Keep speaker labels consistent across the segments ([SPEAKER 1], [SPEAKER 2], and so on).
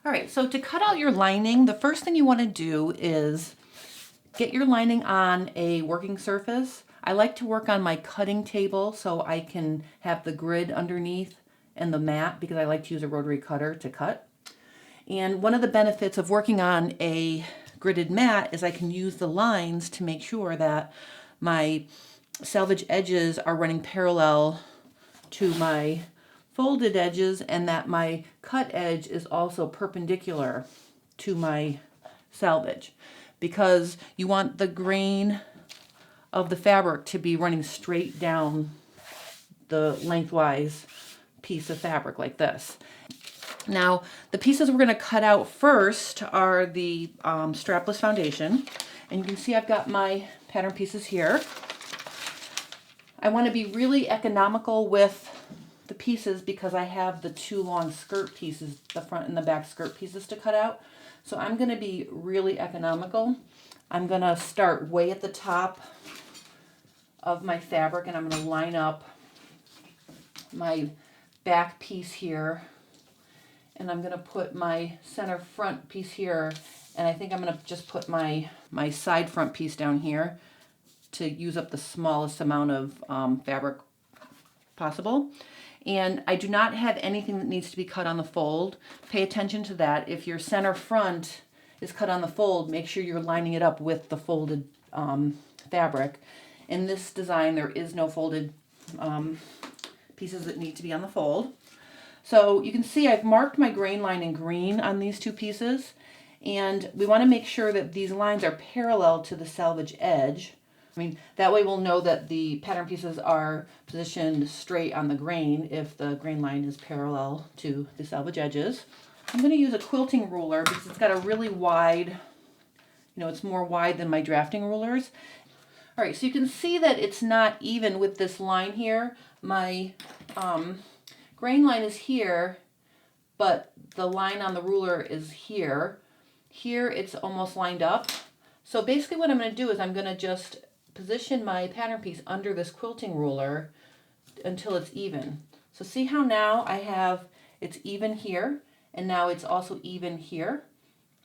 [SPEAKER 1] All right, so to cut out your lining, the first thing you want to do is get your lining on a working surface. I like to work on my cutting table so I can have the grid underneath and the mat because I like to use a rotary cutter to cut. And one of the benefits of working on a gridded mat is I can use the lines to make sure that my selvage edges are running parallel to my folded edges and that my cut edge is also perpendicular to my selvage, because you want the grain of the fabric to be running straight down the lengthwise piece of fabric like this. Now, the pieces we're going to cut out first are the strapless foundation. And you can see I've got my pattern pieces here. I want to be really economical with the pieces because I have the two long skirt pieces, the front and the back skirt pieces to cut out. So I'm going to be really economical. I'm going to start way at the top of my fabric and I'm going to line up my back piece here. And I'm going to put my center front piece here. And I think I'm going to just put my side front piece down here to use up the smallest amount of fabric possible. And I do not have anything that needs to be cut on the fold. Pay attention to that. If your center front is cut on the fold, make sure you're lining it up with the folded fabric. In this design, there is no folded pieces that need to be on the fold. So you can see I've marked my grain line in green on these two pieces. And we want to make sure that these lines are parallel to the selvage edge. That way we'll know that the pattern pieces are positioned straight on the grain if the grain line is parallel to the selvage edges. I'm going to use a quilting ruler because it's got a really wide, it's more wide than my drafting rulers. All right, so you can see that it's not even with this line here. My grain line is here, but the line on the ruler is here. Here it's almost lined up. So basically what I'm going to do is I'm going to just position my pattern piece under this quilting ruler until it's even. So see how now I have it's even here, and now it's also even here,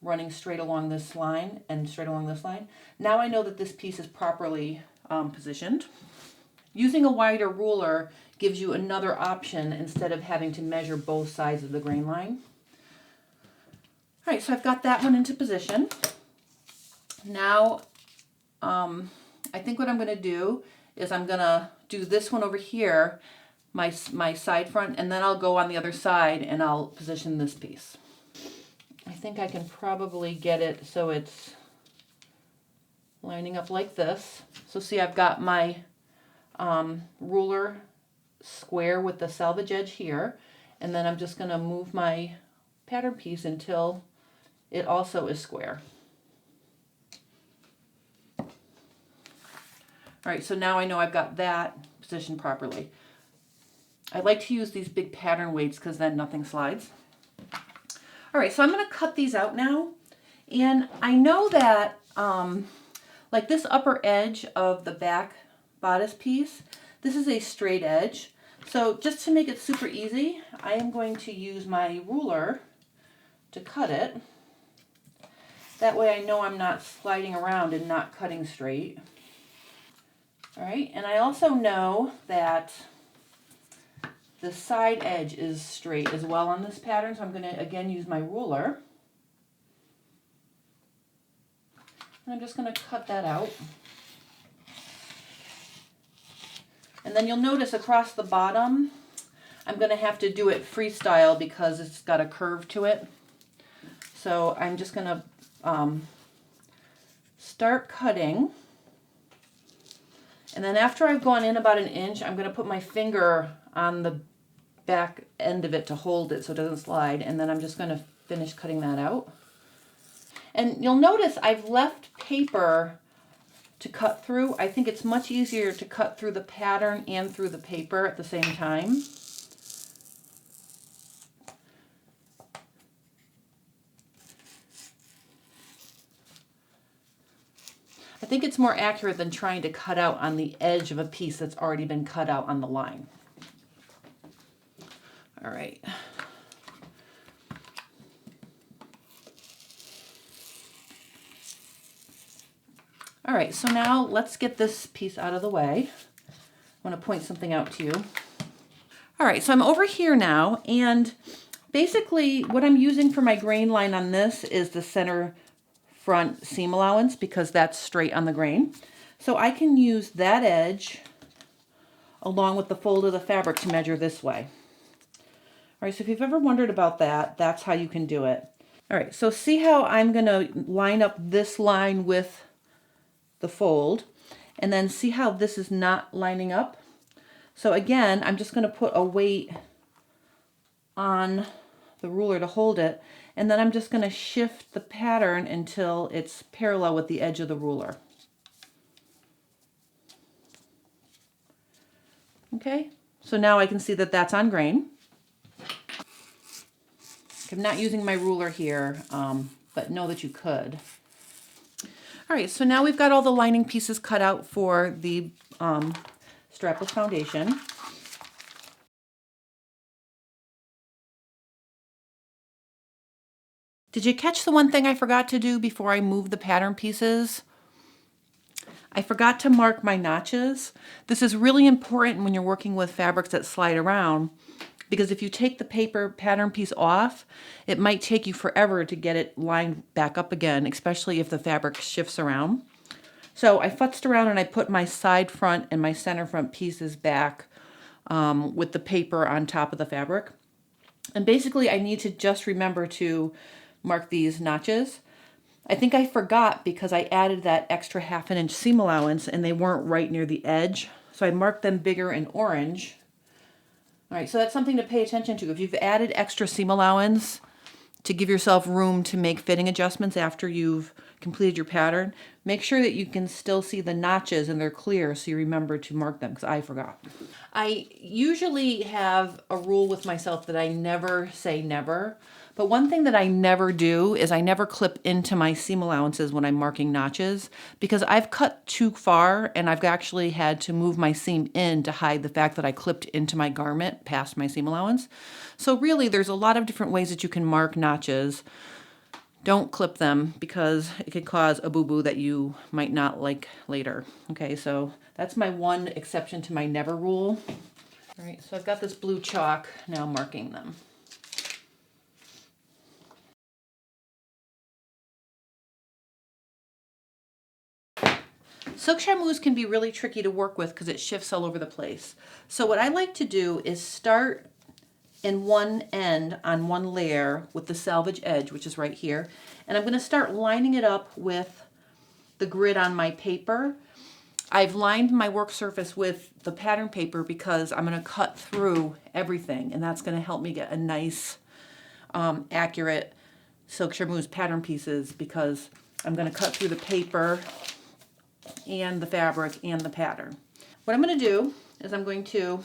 [SPEAKER 1] running straight along this line and straight along this line. Now I know that this piece is properly positioned. Using a wider ruler gives you another option instead of having to measure both sides of the grain line. All right, so I've got that one into position. Now, I think what I'm going to do is I'm going to do this one over here, my side front, and then I'll go on the other side and I'll position this piece. I think I can probably get it so it's lining up like this. So see, I've got my ruler square with the selvage edge here, and then I'm just going to move my pattern piece until it also is square. All right, so now I know I've got that positioned properly. I like to use these big pattern weights because then nothing slides. All right, so I'm going to cut these out now. And I know that like this upper edge of the back bodice piece, this is a straight edge. So just to make it super easy, I am going to use my ruler to cut it. That way I know I'm not sliding around and not cutting straight. All right, and I also know that the side edge is straight as well on this pattern, so I'm going to again use my ruler. And I'm just going to cut that out. And then you'll notice across the bottom, I'm going to have to do it freestyle because it's got a curve to it. So I'm just going to start cutting. And then after I've gone in about an inch, I'm going to put my finger on the back end of it to hold it so it doesn't slide. And then I'm just going to finish cutting that out. And you'll notice I've left paper to cut through. I think it's much easier to cut through the pattern and through the paper at the same time. I think it's more accurate than trying to cut out on the edge of a piece that's already been cut out on the line. All right. All right, so now let's get this piece out of the way. I want to point something out to you. All right, so I'm over here now, and basically what I'm using for my grain line on this is the center front seam allowance because that's straight on the grain. So I can use that edge along with the fold of the fabric to measure this way. All right, so if you've ever wondered about that, that's how you can do it. All right, so see how I'm gonna line up this line with the fold, and then see how this is not lining up? So again, I'm just gonna put a weight on the ruler to hold it, and then I'm just gonna shift the pattern until it's parallel with the edge of the ruler. Okay, so now I can see that that's on grain. I'm not using my ruler here, but know that you could. All right, so now we've got all the lining pieces cut out for the strapless foundation. Did you catch the one thing I forgot to do before I moved the pattern pieces? I forgot to mark my notches. This is really important when you're working with fabrics that slide around, because if you take the paper pattern piece off, it might take you forever to get it lined back up again, especially if the fabric shifts around. So I futzed around and I put my side front and my center front pieces back with the paper on top of the fabric. And basically I need to just remember to mark these notches. I think I forgot because I added that extra 1/2 inch seam allowance and they weren't right near the edge. So I marked them bigger in orange. All right, so that's something to pay attention to. If you've added extra seam allowance to give yourself room to make fitting adjustments after you've completed your pattern, make sure that you can still see the notches and they're clear so you remember to mark them, because I forgot. I usually have a rule with myself that I never say never, but one thing that I never do is I never clip into my seam allowances when I'm marking notches, because I've cut too far and I've actually had to move my seam in to hide the fact that I clipped into my garment past my seam allowance. So really there's a lot of different ways that you can mark notches. Don't clip them because it could cause a boo-boo that you might not like later. Okay, so that's my one exception to my never rule. All right, so I've got this blue chalk now marking them. Silk charmuse can be really tricky to work with because it shifts all over the place. So what I like to do is start in one end on one layer with the selvage edge, which is right here. And I'm going to start lining it up with the grid on my paper. I've lined my work surface with the pattern paper because I'm going to cut through everything, and that's going to help me get a nice, accurate silk charmuse pattern pieces, because I'm going to cut through the paper and the fabric and the pattern. What I'm going to do is I'm going to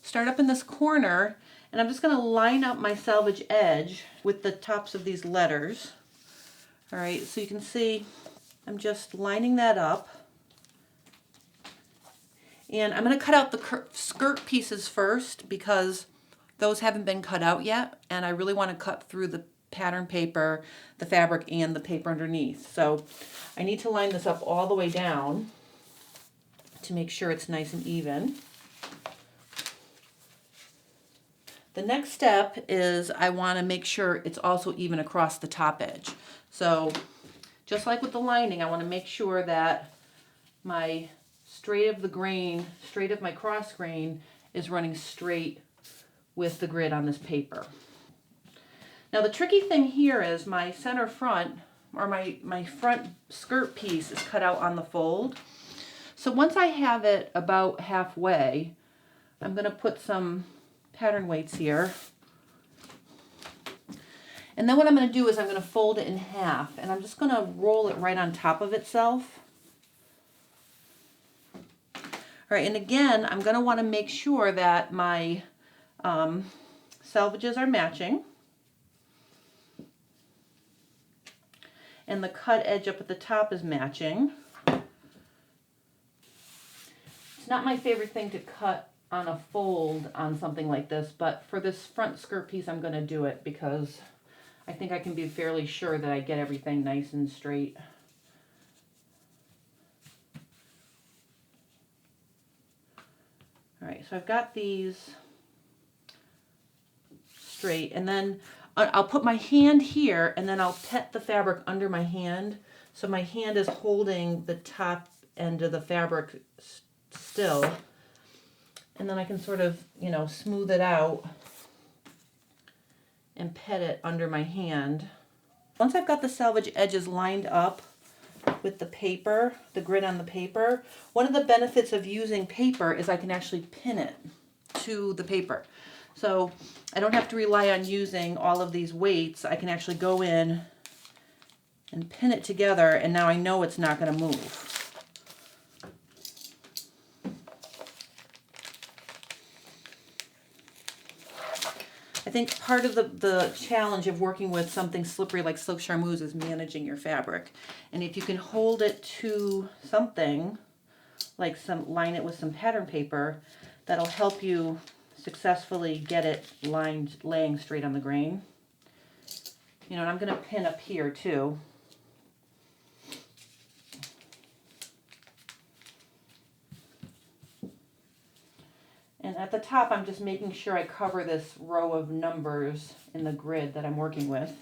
[SPEAKER 1] start up in this corner, and I'm just going to line up my selvage edge with the tops of these letters. All right, so you can see I'm just lining that up. And I'm going to cut out the skirt pieces first because those haven't been cut out yet, and I really want to cut through the pattern paper, the fabric, and the paper underneath. So I need to line this up all the way down to make sure it's nice and even. The next step is I want to make sure it's also even across the top edge. So just like with the lining, I want to make sure that my straight of my cross grain is running straight with the grid on this paper. Now the tricky thing here is my center front, or my front skirt piece, is cut out on the fold. So once I have it about halfway, I'm going to put some pattern weights here. And then what I'm going to do is I'm going to fold it in half, and I'm just going to roll it right on top of itself. All right, and again, I'm going to want to make sure that my selvages are matching. And the cut edge up at the top is matching. It's not my favorite thing to cut on a fold on something like this, but for this front skirt piece, I'm going to do it because I think I can be fairly sure that I get everything nice and straight. All right, so I've got these straight, and then I'll put my hand here, and then I'll pet the fabric under my hand. So my hand is holding the top end of the fabric still. And then I can sort of, you know, smooth it out and pet it under my hand. Once I've got the selvage edges lined up with the paper, the grid on the paper, one of the benefits of using paper is I can actually pin it to the paper. So I don't have to rely on using all of these weights. I can actually go in and pin it together, and now I know it's not going to move. I think part of the challenge of working with something slippery like silk charmuse is managing your fabric. And if you can hold it to something, like line it with some pattern paper, that'll help you successfully get it laying straight on the grain. You know, and I'm going to pin up here too. And at the top, I'm just making sure I cover this row of numbers in the grid that I'm working with.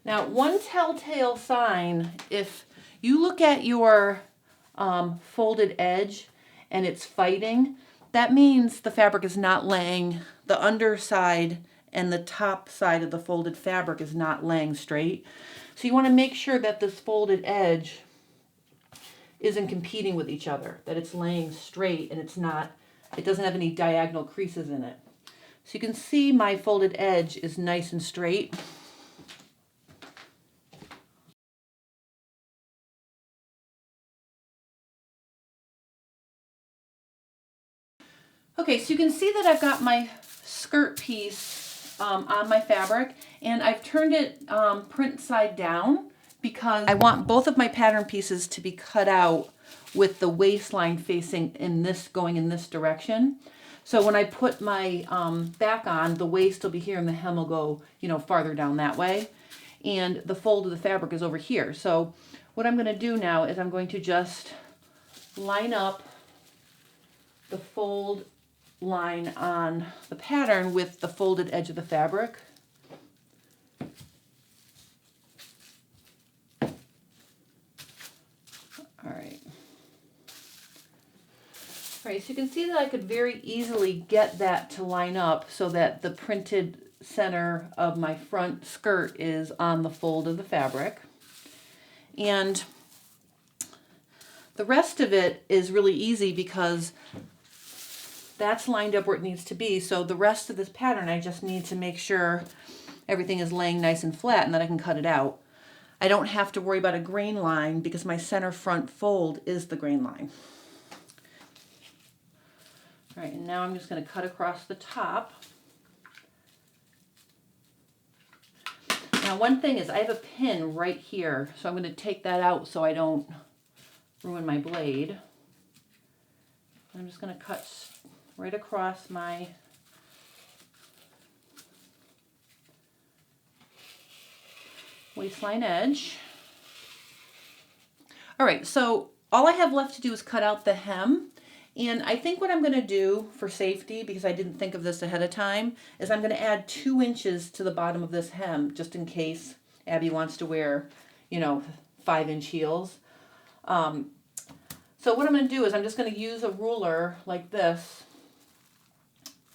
[SPEAKER 1] Now, one telltale sign, if you look at your folded edge and it's fighting, that means the fabric is not laying, the underside and the top side of the folded fabric is not laying straight. So you want to make sure that this folded edge isn't competing with each other, that it's laying straight and it doesn't have any diagonal creases in it. So you can see my folded edge is nice and straight. Okay, so you can see that I've got my skirt piece on my fabric, and I've turned it print side down because I want both of my pattern pieces to be cut out with the waistline facing going in this direction. So when I put my back on, the waist will be here and the hem will go, you know, farther down that way. And the fold of the fabric is over here. So what I'm going to do now is I'm going to just line up the fold line on the pattern with the folded edge of the fabric. All right, so you can see that I could very easily get that to line up so that the printed center of my front skirt is on the fold of the fabric. And the rest of it is really easy because that's lined up where it needs to be. So the rest of this pattern, I just need to make sure everything is laying nice and flat and then I can cut it out. I don't have to worry about a grain line because my center front fold is the grain line. All right, and now I'm just going to cut across the top. Now one thing is I have a pin right here, so I'm going to take that out so I don't ruin my blade. I'm just going to cut right across my waistline edge. All right, so all I have left to do is cut out the hem. And I think what I'm going to do for safety, because I didn't think of this ahead of time, is I'm going to add 2 inches to the bottom of this hem, just in case Abby wants to wear, you know, 5-inch heels. So what I'm going to do is I'm just going to use a ruler like this,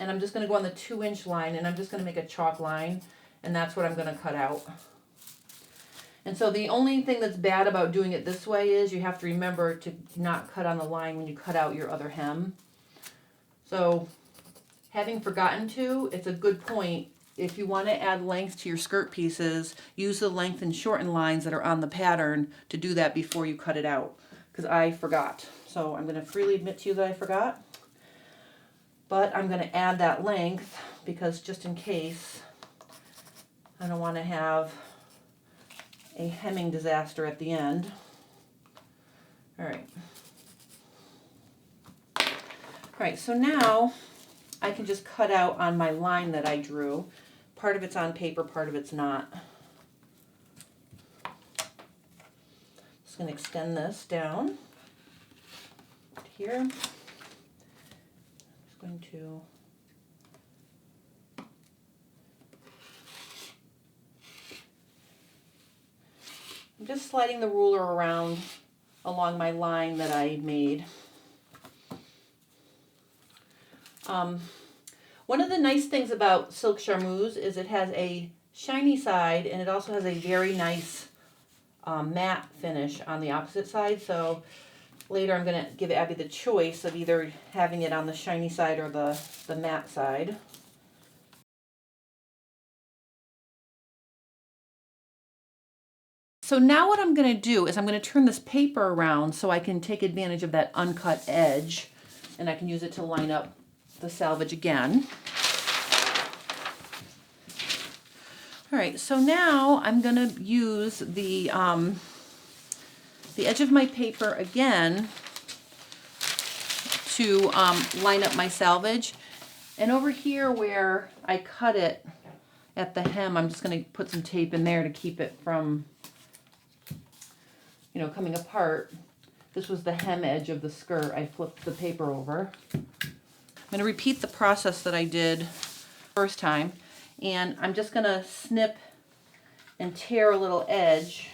[SPEAKER 1] and I'm just going to go on the 2-inch line, and I'm just going to make a chalk line, and that's what I'm going to cut out. And so the only thing that's bad about doing it this way is you have to remember to not cut on the line when you cut out your other hem. So having forgotten to, it's a good point. If you want to add length to your skirt pieces, use the length and shorten lines that are on the pattern to do that before you cut it out, because I forgot. So I'm going to freely admit to you that I forgot. But I'm going to add that length because just in case, I don't want to have a hemming disaster at the end. All right. All right, so now I can just cut out on my line that I drew. Part of it's on paper, part of it's not. Just just going to extend this down to here. I'm just going to I'm just sliding the ruler around along my line that I made. One of the nice things about silk charmuse is it has a shiny side and it also has a very nice matte finish on the opposite side. So later I'm going to give Abby the choice of either having it on the shiny side or the matte side. So now what I'm going to do is I'm going to turn this paper around so I can take advantage of that uncut edge and I can use it to line up the selvage again. All right, so now I'm going to use the edge of my paper again to line up my selvage. And over here where I cut it at the hem, I'm just going to put some tape in there to keep it from coming apart. This was the hem edge of the skirt. I flipped the paper over. I'm going to repeat the process that I did first time, and I'm just going to snip and tear a little edge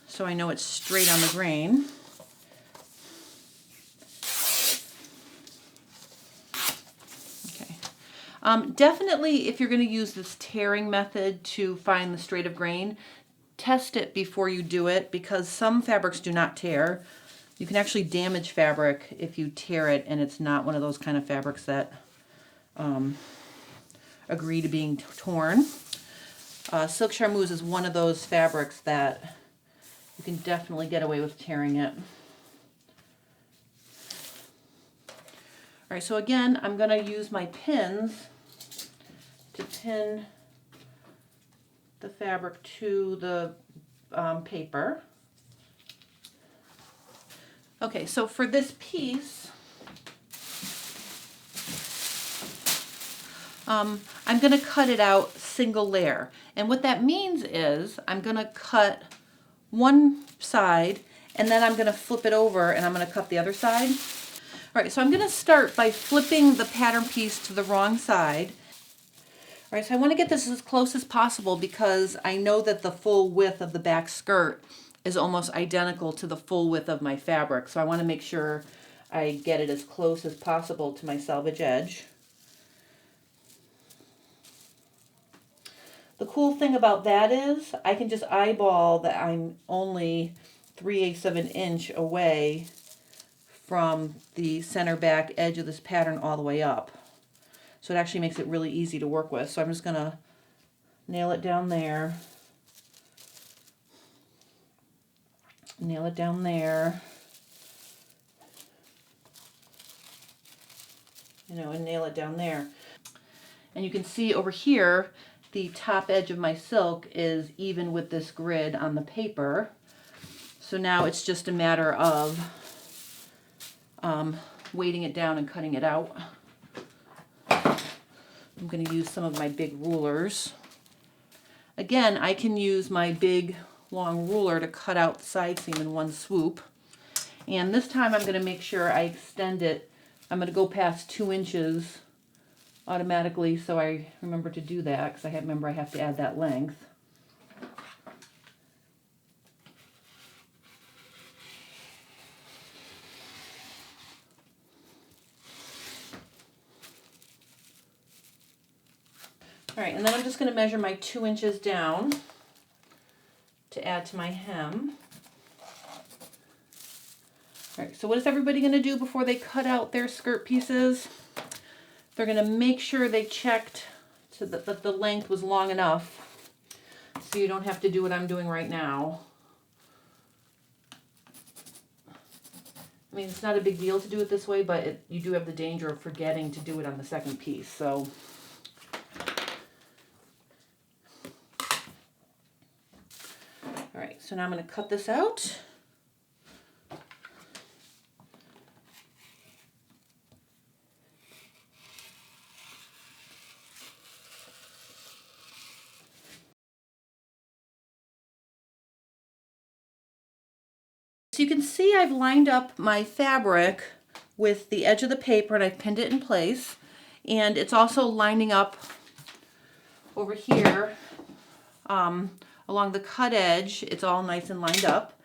[SPEAKER 1] so I know it's straight on the grain. Definitely, if you're going to use this tearing method to find the straight of grain, test it before you do it because some fabrics do not tear. You can actually damage fabric if you tear it and it's not one of those kind of fabrics that agree to being torn. Silk charmuse is one of those fabrics that you can definitely get away with tearing it. All right, so again, I'm going to use my pins to pin the fabric to the paper. Okay, so for this piece, I'm going to cut it out single layer. And what that means is I'm going to cut one side and then I'm going to flip it over and I'm going to cut the other side. All right, so I'm going to start by flipping the pattern piece to the wrong side. All right, so I want to get this as close as possible because I know that the full width of the back skirt is almost identical to the full width of my fabric. So I want to make sure I get it as close as possible to my selvage edge. The cool thing about that is I can just eyeball that I'm only 3/8 of an inch away from the center back edge of this pattern all the way up. So it actually makes it really easy to work with. So I'm just going to nail it down there. Nail it down there. And nail it down there. And you can see over here, the top edge of my silk is even with this grid on the paper. So now it's just a matter of weighting it down and cutting it out. I'm going to use some of my big rulers. Again, I can use my big long ruler to cut out the side seam in one swoop. And this time I'm going to make sure I extend it. I'm going to go past 2 inches automatically, so I remember to do that because remember I have to add that length. All right, and then I'm just going to measure my 2 inches down to add to my hem. All right, so what is everybody going to do before they cut out their skirt pieces? They're going to make sure they checked that the length was long enough so you don't have to do what I'm doing right now. I mean, it's not a big deal to do it this way, but you do have the danger of forgetting to do it on the second piece. So all right, so now I'm going to cut this out. So you can see I've lined up my fabric with the edge of the paper and I've pinned it in place. And it's also lining up over here along the cut edge. It's all nice and lined up.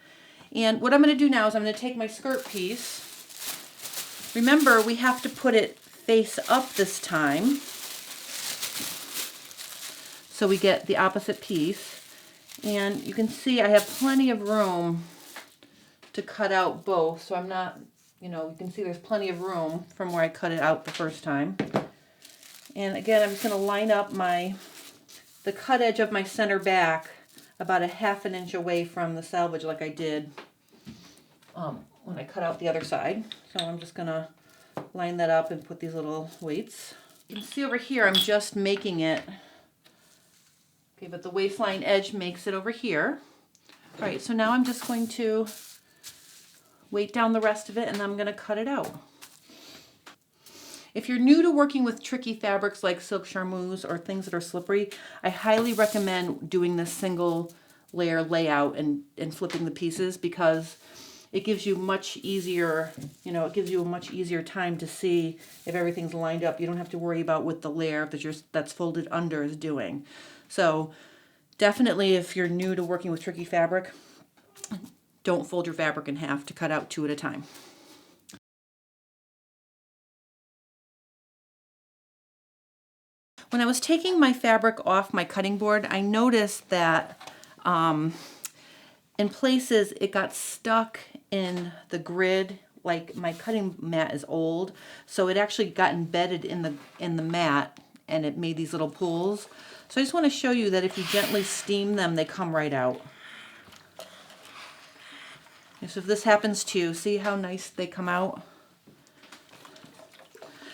[SPEAKER 1] And what I'm going to do now is I'm going to take my skirt piece. Remember, we have to put it face up this time so we get the opposite piece. And you can see I have plenty of room to cut out both, so I'm not, you can see there's plenty of room from where I cut it out the first time. And again, I'm just going to line up the cut edge of my center back about a ½ inch away from the selvage like I did when I cut out the other side. So I'm just going to line that up and put these little weights. You can see over here I'm just making it. Okay, but the waistline edge makes it over here. All right, so now I'm just going to weight down the rest of it and I'm going to cut it out. If you're new to working with tricky fabrics like silk charmuse or things that are slippery, I highly recommend doing this single layer layout and flipping the pieces, because it gives you much easier, it gives you a much easier time to see if everything's lined up. You don't have to worry about what the layer that's folded under is doing. So definitely, if you're new to working with tricky fabric, don't fold your fabric in half to cut out 2 at a time. When I was taking my fabric off my cutting board, I noticed that in places it got stuck in the grid. Like, my cutting mat is old, so it actually got embedded in the mat and it made these little pools. So I just want to show you that if you gently steam them, they come right out. And so if this happens to you, see how nice they come out?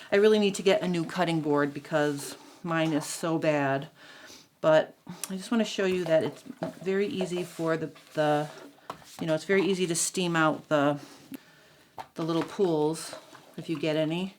[SPEAKER 1] I really need to get a new cutting board because mine is so bad. But I just want to show you that it's very easy for it's very easy to steam out the little pools if you get any.